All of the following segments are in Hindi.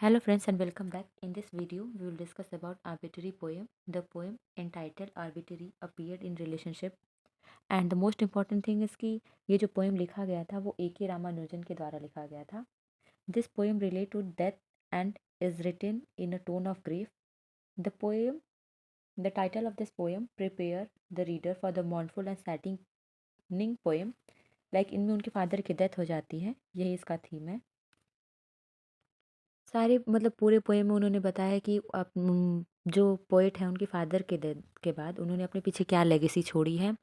Hello friends and welcome back. In this video, we will discuss about arbitrary poem. The poem entitled Arbitrary appeared in relationship and the most important thing is कि ये जो poem लिखा गया था वो A.K. रामानुजन के द्वारा लिखा गया था. This poem relate to death and is written in a tone of grief. The poem, the title of this poem prepare the reader for the mournful and saddening poem. Like इनमें उनके फादर की डेथ हो जाती है, यही इसका थीम है. सारे मतलब पूरे पोएम में उन्होंने बताया कि जो पोएट हैं उनके फादर के डेथ के बाद उन्होंने अपने पीछे क्या लेगेसी छोड़ी है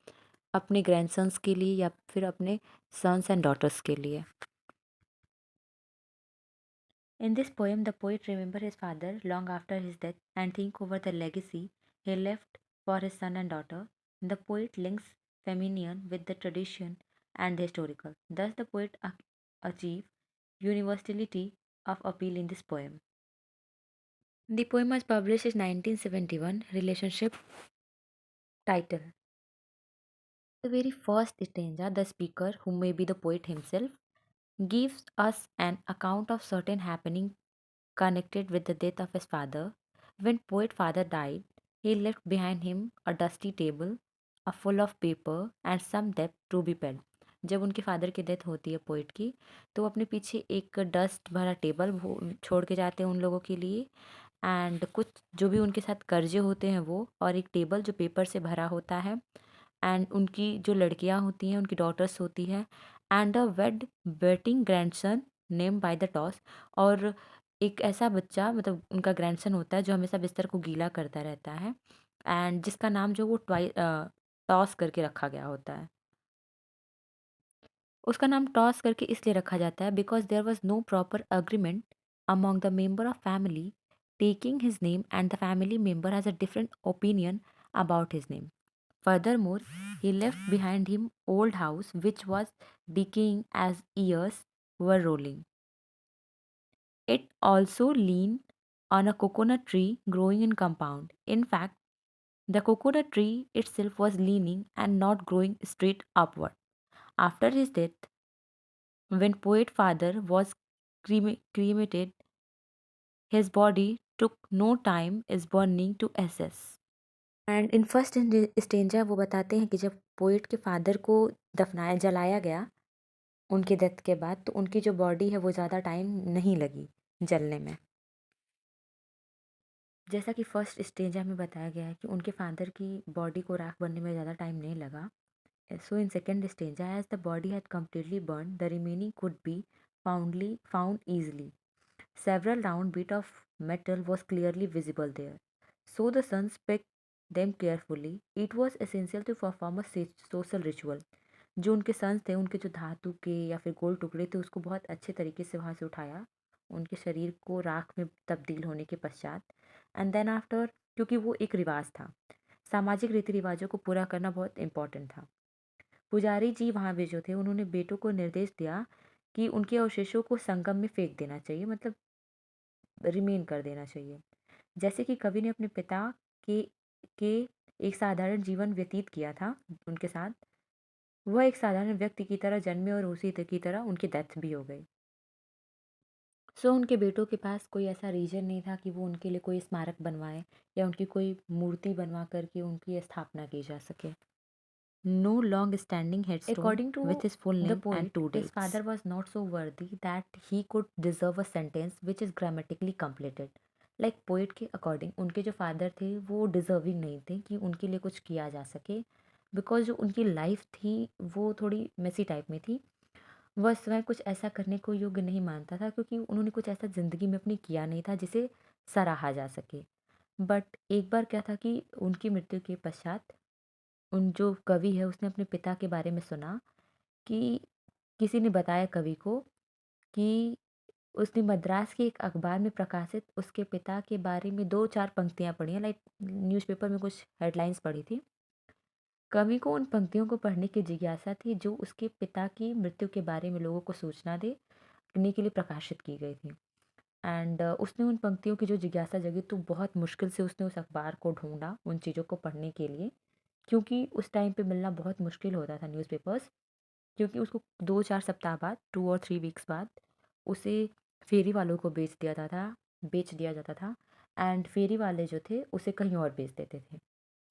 अपने ग्रैंडसन्स के लिए या फिर अपने सन्स एंड डॉटर्स के लिए. In this poem the poet remember his father long after his death and think over the legacy he left for his son and daughter. The poet links feminine with the tradition and the historical. Thus the poet achieve universality of appeal in this poem. The poem was published in 1971. Relationship title. The very first stanza, the speaker, who may be the poet himself, gives us an account of certain happening connected with the death of his father. When poet father died, he left behind him a dusty table, a full of paper and some debt to be paid. जब उनके फादर की डेथ होती है पोइट की तो वो अपने पीछे एक डस्ट भरा टेबल छोड़ के जाते हैं उन लोगों के लिए एंड कुछ जो भी उनके साथ कर्जे होते हैं वो और एक टेबल जो पेपर से भरा होता है एंड उनकी जो लड़कियां होती हैं उनकी डॉटर्स होती हैं and a waiting grandson name by the toss. और एक ऐसा बच्चा मतलब उनका ग्रैंडसन होता है जो हमेशा बिस्तर को गीला करता रहता है एंड जिसका नाम जो वो टॉस करके रखा गया होता है. उसका नाम टॉस करके इसलिए रखा जाता है because there was no proper agreement among the member of family taking his name and the family member has a different opinion about his name. Furthermore, he left behind him old house which was decaying as years were rolling. It also leaned on a coconut tree growing in compound. In fact, the coconut tree itself was leaning and not growing straight upward. After his death, when poet father was cremated, his body took no time is burning to assess. And in first stanza वो बताते हैं कि जब पोइट के फादर को दफनाया जलाया गया उनके डेथ के बाद तो उनकी जो बॉडी है वो ज़्यादा टाइम नहीं लगी जलने में. जैसा कि फर्स्ट स्टेंजा में बताया गया है कि उनके फादर की बॉडी को राख बनने में ज़्यादा टाइम नहीं लगा. So in second stanza as the body had completely burn the remaining could be found easily. Several round bit of metal was clearly visible there. So the sons picked them carefully. It was essential to perform a social ritual. जो उनके सन्स थे उनके जो धातु के या फिर गोल टुकड़े थे उसको बहुत अच्छे तरीके से वहाँ से उठाया उनके शरीर को राख में तब्दील होने के पश्चात एंड देन आफ्टर क्योंकि वो एक रिवाज था. सामाजिक रीति रिवाजों को पूरा करना बहुत इम्पोर्टेंट था. पुजारी जी वहाँ भी जो थे उन्होंने बेटों को निर्देश दिया कि उनके अवशेषों को संगम में फेंक देना चाहिए मतलब रिमेन कर देना चाहिए. जैसे कि कवि ने अपने पिता के के एक साधारण जीवन व्यतीत किया था उनके साथ, वह एक साधारण व्यक्ति की तरह जन्मे और उसी की तरह उनकी डेथ भी हो गई. सो उनके बेटों के पास कोई ऐसा रीजन नहीं था कि वो उनके लिए कोई स्मारक बनवाए या उनकी कोई मूर्ति बनवा करके उनकी स्थापना की जा सके. No long standing headstone. According to with his full name the poet, and two dates. His father was not so worthy that he could deserve a sentence which is grammatically completed. Like poet के according उनके जो फादर थे वो डिजर्विंग नहीं थे कि उनके लिए कुछ किया जा सके बिकॉज जो उनकी लाइफ थी वो थोड़ी मेसी टाइप में थी. वह स्वयं कुछ ऐसा करने को योग्य नहीं मानता था क्योंकि उन्होंने कुछ ऐसा ज़िंदगी में अपनी किया नहीं था जिसे सराहा जा सके. बट एक बार क्या था कि उनकी मृत्यु के पश्चात उन जो कवि है उसने अपने पिता के बारे में सुना कि किसी ने बताया कवि को कि उसने मद्रास के एक अखबार में प्रकाशित उसके पिता के बारे में 2-4 पंक्तियाँ पढ़ी हैं. लाइक न्यूज़पेपर में कुछ हेडलाइंस पढ़ी थी. कवि को उन पंक्तियों को पढ़ने की जिज्ञासा थी जो उसके पिता की मृत्यु के बारे में लोगों को सूचना देने के लिए प्रकाशित की गई थी. एंड उसने उन पंक्तियों की जो जिज्ञासा जगी तो बहुत मुश्किल से उसने उस अखबार को ढूंढा उन चीज़ों को पढ़ने के लिए क्योंकि उस टाइम पे मिलना बहुत मुश्किल होता था न्यूज़पेपर्स. क्योंकि उसको 2-4 सप्ताह बाद 2 और 3 वीक्स बाद उसे फेरी वालों को बेच दिया जाता था बेच दिया जाता था एंड फेरी वाले जो थे उसे कहीं और बेच देते थे।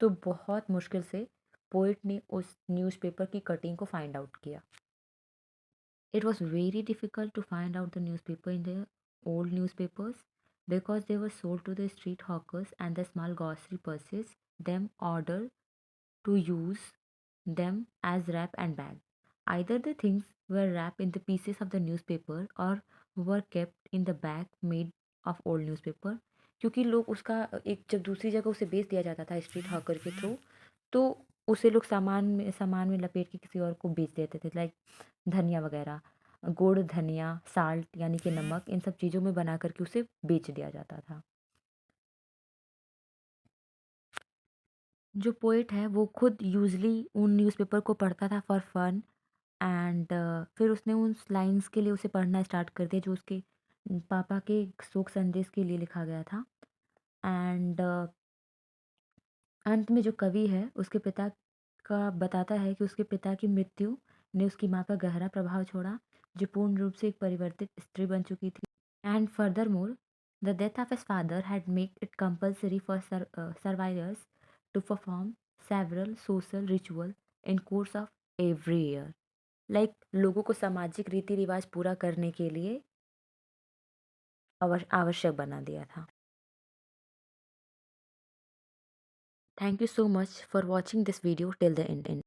तो बहुत मुश्किल से पोएट ने उस न्यूज़पेपर की कटिंग को फाइंड आउट किया। It was very difficult to find out the newspaper in the old newspapers because they were sold to the street hawkers and the small grocery purses them order to use them as wrap and bag. Either the things were wrapped in the pieces of the newspaper or were kept in the bag made of old newspaper. क्योंकि लोग उसका एक जब दूसरी जगह उसे बेच दिया जाता था स्ट्रीट हॉकर के थ्रू, तो उसे लोग सामान में लपेट के किसी और को बेच देते थे, लाइक धनिया वगैरह, गुड़, धनिया, साल्ट यानी कि नमक, इन सब चीज़ों में बना करके उसे बेच दिया जाता था। जो पोएट है वो खुद यूजली उन न्यूज़पेपर को पढ़ता था फॉर फन एंड फिर उसने उन लाइन्स के लिए उसे पढ़ना स्टार्ट कर दिया जो उसके पापा के शोक संदेश के लिए लिखा गया था। एंड अंत में जो कवि है उसके पिता का बताता है कि उसके पिता की मृत्यु ने उसकी माँ पर गहरा प्रभाव छोड़ा, जो पूर्ण रूप से एक परिवर्तित स्त्री बन चुकी थी। And furthermore, the death of his father had made it compulsory for survivors to perform several social ritual in course of every year. Like लोगों को सामाजिक रीति रिवाज पूरा करने के लिए आवश्यक बना दिया था। Thank you so much for watching this video till the end.